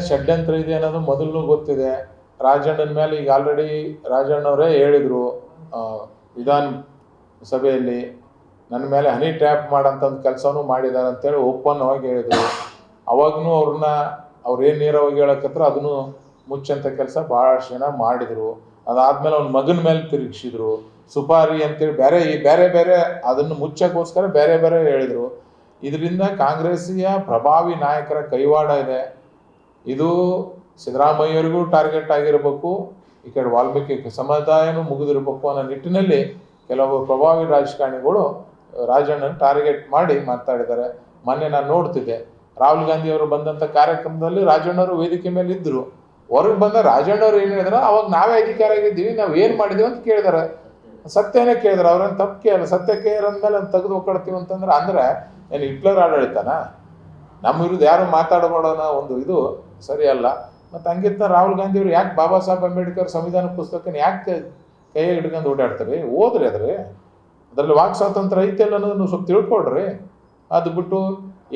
ಷಡ್ಯಂತ್ರ ಇದೆ ಅನ್ನೋದು ಮೊದಲು ಗೊತ್ತಿದೆ. ರಾಜಣ್ಣನ ಮೇಲೆ ಈಗ ಆಲ್ರೆಡಿ ರಾಜಣ್ಣವರೇ ಹೇಳಿದರು ವಿಧಾನ ಸಭೆಯಲ್ಲಿ, ನನ್ನ ಮೇಲೆ ಹನಿ ಟ್ರ್ಯಾಪ್ ಮಾಡೋಂಥ ಒಂದು ಕೆಲಸನೂ ಮಾಡಿದ್ದಾರೆ ಅಂತೇಳಿ ಓಪನ್ವಾಗಿ ಹೇಳಿದರು. ಅವಾಗೂ ಅವ್ರೇನು ನೇರವಾಗಿ ಹೇಳಕತ್ರ ಅದನ್ನು ಮುಚ್ಚಂಥ ಕೆಲಸ ಭಾಳಷ್ಟು ಜನ ಮಾಡಿದರು. ಅದಾದಮೇಲೆ ಅವ್ನ ಮಗನ ಮೇಲೆ ತಿರುಗಿಸಿದ್ರು. ಸುಪಾರಿ ಅಂತೇಳಿ ಬೇರೆ ಬೇರೆ ಅದನ್ನು ಮುಚ್ಚಕ್ಕೋಸ್ಕರ ಬೇರೆ ಬೇರೆ ಹೇಳಿದರು. ಇದರಿಂದ ಕಾಂಗ್ರೆಸ್ಸಿಯ ಪ್ರಭಾವಿ ನಾಯಕರ ಕೈವಾಡ ಇದೆ. ಇದು ಸಿದ್ದರಾಮಯ್ಯವ್ರಿಗೂ ಟಾರ್ಗೆಟ್ ಆಗಿರಬೇಕು, ಈ ಕಡೆ ವಾಲ್ಮೀಕಿ ಸಮುದಾಯನೂ ಮುಗಿದಿರಬೇಕು ಅನ್ನೋ ನಿಟ್ಟಿನಲ್ಲಿ ಕೆಲವು ಪ್ರಭಾವಿ ರಾಜಕಾರಣಿಗಳು ರಾಜಣ್ಣನ ಟಾರ್ಗೆಟ್ ಮಾಡಿ ಮಾತಾಡಿದ್ದಾರೆ. ಮೊನ್ನೆ ನಾನು ನೋಡ್ತಿದ್ದೆ, ರಾಹುಲ್ ಗಾಂಧಿ ಅವರು ಬಂದಂಥ ಕಾರ್ಯಕ್ರಮದಲ್ಲಿ ರಾಜಣ್ಣವರು ವೇದಿಕೆ ಮೇಲೆ ಇದ್ದರು. ಹೊರಗೆ ಬಂದ ರಾಜಣ್ಣವ್ರು ಏನು ಹೇಳಿದ್ರು, ಅವಾಗ ನಾವೇ ಅಧಿಕಾರ ಆಗಿದ್ದೀವಿ, ನಾವು ಏನು ಮಾಡಿದ್ದೀವಿ ಅಂತ ಕೇಳಿದಾರೆ. ಸತ್ಯನೇ ಕೇಳಿದಾರೆ, ಅವ್ರೇನು ತಪ್ಪು ಕೇಳಲ್ಲ. ಸತ್ಯಕ್ಕೆ ಅಂದಮೇಲೆ ಅಂತ ತೆಗೆದು ಒಕ್ಕಡ್ತೀವಿ ಅಂದರೆ ಏನು ಹಿಟ್ಲರ್ ಆಡಳಿತಾನ? ನಮ್ಮ ವಿರುದ್ಧ ಯಾರು ಮಾತಾಡಬೇಡೋಣ ಒಂದು ಇದು ಸರಿಯಲ್ಲ. ಮತ್ತು ಹಂಗಿಂತ ರಾಹುಲ್ ಗಾಂಧಿ ಅವರು ಯಾಕೆ ಬಾಬಾ ಸಾಹೇಬ್ ಅಂಬೇಡ್ಕರ್ ಸಂವಿಧಾನ ಪುಸ್ತಕನ ಯಾಕೆ ಕೈಯಾಗಿ ಹಿಡ್ಕೊಂಡು ಓಡಾಡ್ತಾರೆ? ಓದ್ರಿ ಅದರಲ್ಲಿ ವಾಕ್ ಸ್ವಾತಂತ್ರ್ಯ ಐತೆ ಅನ್ನೋದನ್ನು ಸ್ವಲ್ಪ ತಿಳ್ಕೊಳ್ರಿ. ಅದು ಬಿಟ್ಟು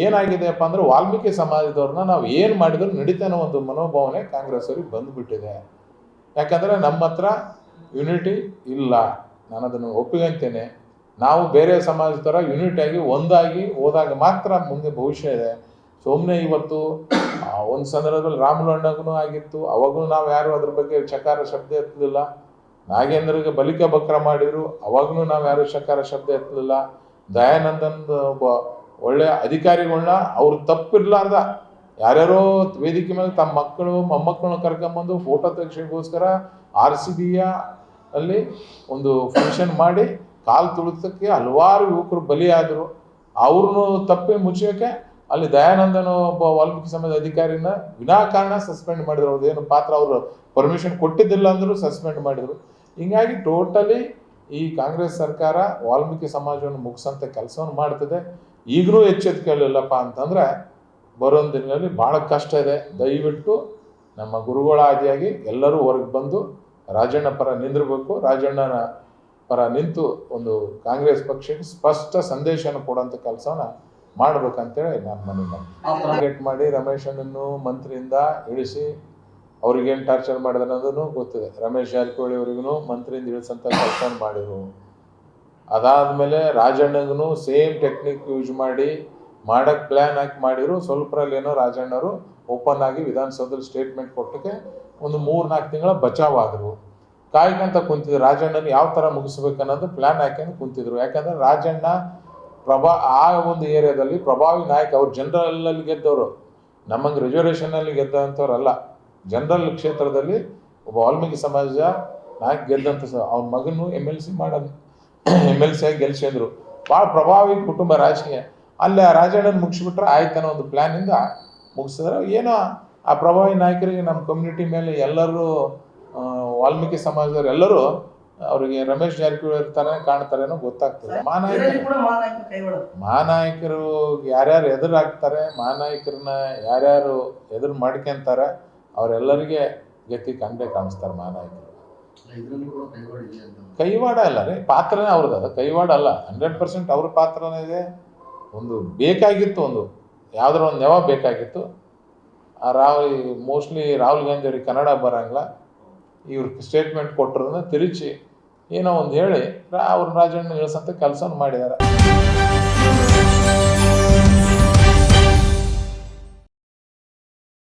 ಏನಾಗಿದೆಯಪ್ಪ ಅಂದ್ರೆ ವಾಲ್ಮೀಕಿ ಸಮಾಜದವ್ರನ್ನ ನಾವು ಏನು ಮಾಡಿದ್ರು ನಡೀತಾನೋ ಒಂದು ಮನೋಭಾವನೆ ಕಾಂಗ್ರೆಸ್ ಅವ್ರಿಗೆ ಬಂದುಬಿಟ್ಟಿದೆ. ಯಾಕಂದರೆ ನಮ್ಮ ಹತ್ರ ಯೂನಿಟಿ ಇಲ್ಲ, ನಾನು ಅದನ್ನು ಒಪ್ಪಿಗೆಂತೇನೆ. ನಾವು ಬೇರೆ ಸಮಾಜದ ಥರ ಯೂನಿಟಿಯಾಗಿ ಒಂದಾಗಿ ಹೋದಾಗ ಮಾತ್ರ ಮುಂದೆ ಭವಿಷ್ಯ ಇದೆ. ಸುಮ್ಮನೆ ಇವತ್ತು ಒಂದು ಸಂದರ್ಭದಲ್ಲಿ ರಾಮಲಣ್ಣಗೂ ಆಗಿತ್ತು, ಅವಾಗೂ ನಾವು ಯಾರು ಅದ್ರ ಬಗ್ಗೆ ಚಕಾರ ಶಬ್ದ ಎತ್ತಲಿಲ್ಲ. ನಾಗೇಂದ್ರಿಗೆ ಬಲಿಕ ಬಕ್ರ ಮಾಡಿದ್ರು, ಅವಾಗೂ ನಾವು ಯಾರು ಚಕಾರ ಶಬ್ದ ಎತ್ತಲಿಲ್ಲ. ದಯಾನಂದನ್ ಒಬ್ಬ ಒಳ್ಳೆಯ ಅಧಿಕಾರಿಗಳನ್ನ ಅವ್ರು ತಪ್ಪಿರ್ಲಾರ್ದ ಯಾರ್ಯಾರೋ ವೇದಿಕೆ ಮೇಲೆ ತಮ್ಮ ಮಕ್ಕಳು ಮೊಮ್ಮಕ್ಕಳನ್ನ ಕರ್ಕೊಂಬಂದು ಫೋಟೋ ತೆಗೆಸೋಕ್ಕೋಸ್ಕರ RCBಯ ಅಲ್ಲಿ ಒಂದು ಫಂಕ್ಷನ್ ಮಾಡಿ ಕಾಲು ತುಳಿತಕ್ಕೆ ಹಲವಾರು ಯುವಕರು ಬಲಿಯಾದರು. ಅವ್ರನ್ನೂ ತಪ್ಪಿ ಮುಚ್ಚೋಕ್ಕೆ ಅಲ್ಲಿ ದಯಾನಂದನ ಒಬ್ಬ ವಾಲ್ಮೀಕಿ ಸಮಾಜದ ಅಧಿಕಾರಿನ ವಿನಾಕಾರಣ ಸಸ್ಪೆಂಡ್ ಮಾಡಿದ್ರು. ಅವ್ರದ್ದೇನು ಪಾತ್ರ ಅವರು ಪರ್ಮಿಷನ್ ಕೊಟ್ಟಿದ್ದಿಲ್ಲ ಅಂದರೂ ಸಸ್ಪೆಂಡ್ ಮಾಡಿದರು. ಹೀಗಾಗಿ ಟೋಟಲಿ ಈ ಕಾಂಗ್ರೆಸ್ ಸರ್ಕಾರ ವಾಲ್ಮೀಕಿ ಸಮಾಜವನ್ನು ಮುಗಿಸೋಂಥ ಕೆಲಸವನ್ನು ಮಾಡ್ತದೆ. ಈಗಲೂ ಎಚ್ಚೆತ್ಕೊಳ್ಳಿಲ್ಲಪ್ಪ ಅಂತಂದರೆ ಬರೋ ದಿನಗಳಲ್ಲಿ ಭಾಳ ಕಷ್ಟ ಇದೆ. ದಯವಿಟ್ಟು ನಮ್ಮ ಗುರುಗಳ ಆದಿಯಾಗಿ ಎಲ್ಲರೂ ಹೊರಗೆ ಬಂದು ರಾಜಣ್ಣ ಪರ ನಿಂದಿರಬೇಕು. ರಾಜಣ್ಣನ ಪರ ನಿಂತು ಒಂದು ಕಾಂಗ್ರೆಸ್ ಪಕ್ಷಕ್ಕೆ ಸ್ಪಷ್ಟ ಸಂದೇಶನ ಕೊಡೋಂಥ ಕೆಲಸನ ಮಾಡ್ಬೇಕಂತೇಳಿ ನಾನು ಮನವಿ ಟಾರ್ಗೆಟ್ ಮಾಡಿ ರಮೇಶ್ ಅಣ್ಣನ್ನು ಮಂತ್ರಿಯಿಂದ ಇಳಿಸಿ ಅವ್ರಿಗೇನು ಟಾರ್ಚರ್ ಮಾಡಿದ್ರೆ ಅನ್ನೋದನ್ನು ಗೊತ್ತಿದೆ. ರಮೇಶ್ ಜಾರಕಿಹೊಳಿ ಅವರಿಗೂ ಮಂತ್ರಿಯಿಂದ ಇಳಿಸೋಂಥ ಕೆಲಸ ಮಾಡಿದರು. ಅದಾದಮೇಲೆ ರಾಜಣ್ಣಗೂ ಸೇಮ್ ಟೆಕ್ನಿಕ್ ಯೂಸ್ ಮಾಡಿ ಮಾಡೋಕ್ಕೆ ಪ್ಲ್ಯಾನ್ ಹಾಕಿ ಮಾಡಿದ್ರು. ಸ್ವಲ್ಪರಲ್ಲೇನೋ ರಾಜಣ್ಣವರು ಓಪನ್ ಆಗಿ ವಿಧಾನಸೌಧದಲ್ಲಿ ಸ್ಟೇಟ್ಮೆಂಟ್ ಕೊಟ್ಟಕ್ಕೆ ಒಂದು 3-4 ತಿಂಗಳ ಬಚಾವಾದರು. ಕಾಯ್ಕೊಂತ ಕುಂತಿದ್ರು ರಾಜಣ್ಣನ ಯಾವ ಥರ ಮುಗಿಸ್ಬೇಕು ಅನ್ನೋದು ಪ್ಲ್ಯಾನ್ ಹಾಕ್ಯಂಡು ಕುಂತಿದ್ರು. ಯಾಕಂದರೆ ರಾಜಣ್ಣ ಆ ಒಂದು ಏರಿಯಾದಲ್ಲಿ ಪ್ರಭಾವಿ ನಾಯಕ. ಅವ್ರು ಜನರಲಲ್ಲಿ ಗೆದ್ದವರು, ನಮ್ಮಂಗೆ ರಿಸರ್ವೇಷನಲ್ಲಿ ಗೆದ್ದಂಥವ್ರಲ್ಲ. ಜನರಲ್ ಕ್ಷೇತ್ರದಲ್ಲಿ ಒಬ್ಬ ವಾಲ್ಮೀಕಿ ಸಮಾಜ ನಾಯಕ ಗೆದ್ದಂಥ ಅವ್ನ ಮಗನು MLC ಆಗಿ ಗೆಲ್ಸಿದ್ರು. ಭಾಳ ಪ್ರಭಾವಿ ಕುಟುಂಬ ರಾಜಕೀಯ. ಅಲ್ಲಿ ಆ ರಾಜಣ್ಣನ ಮುಗಿಸ್ಬಿಟ್ರೆ ಆಯ್ತನೋ ಒಂದು ಪ್ಲ್ಯಾನಿಂದ ಮುಗಿಸಿದ್ರೆ ಏನೋ ಆ ಪ್ರಭಾವಿ ನಾಯಕರಿಗೆ ನಮ್ಮ ಕಮ್ಯುನಿಟಿ ಮೇಲೆ ಎಲ್ಲರೂ ವಾಲ್ಮೀಕಿ ಸಮಾಜದವ್ರು ಎಲ್ಲರೂ ಅವರಿಗೆ ರಮೇಶ್ ಜಾರಕಿಹೊಳಿ ಇರ್ತಾರೆ ಕಾಣ್ತಾರೇನೋ ಗೊತ್ತಾಗ್ತದೆ. ಮಹಾನಾಯಕರು ಯಾರ್ಯಾರು ಎದುರಾಗ್ತಾರೆ, ಮಹಾನಾಯಕರನ್ನ ಯಾರ್ಯಾರು ಎದುರು ಮಾಡ್ಕೊಂತಾರೆ ಅವರೆಲ್ಲರಿಗೆ ಗತಿ ಕಂಡೇ ಕಾಣಿಸ್ತಾರೆ. ಮಹಾನಾಯಕರು ಕೈವಾಡ ಅಲ್ಲ ರೀ, ಪಾತ್ರನೇ ಅವ್ರದ್ದು. ಅದು ಕೈವಾಡ ಅಲ್ಲ, 100% ಅವ್ರ ಪಾತ್ರನೇ ಇದೆ. ಒಂದು ಬೇಕಾಗಿತ್ತು, ಒಂದು ಯಾವುದರ ಒಂದು ನೆವ ಬೇಕಾಗಿತ್ತು. ಮೋಸ್ಟ್ಲಿ ರಾಹುಲ್ ಗಾಂಧಿ ಅವ್ರಿಗೆ ಕನ್ನಡ ಬರೋಂಗಿಲ್ಲ. ಇವ್ರು ಸ್ಟೇಟ್ಮೆಂಟ್ ಕೊಟ್ಟರನ್ನ ತಿರುಚಿ ಏನೋ ಒಂದು ಹೇಳಿ ಅವ್ರ ರಾಜಣ್ಣ ಇಳಿಸೋಂಥ ಕೆಲಸವನ್ನು ಮಾಡಿದ್ದಾರೆ.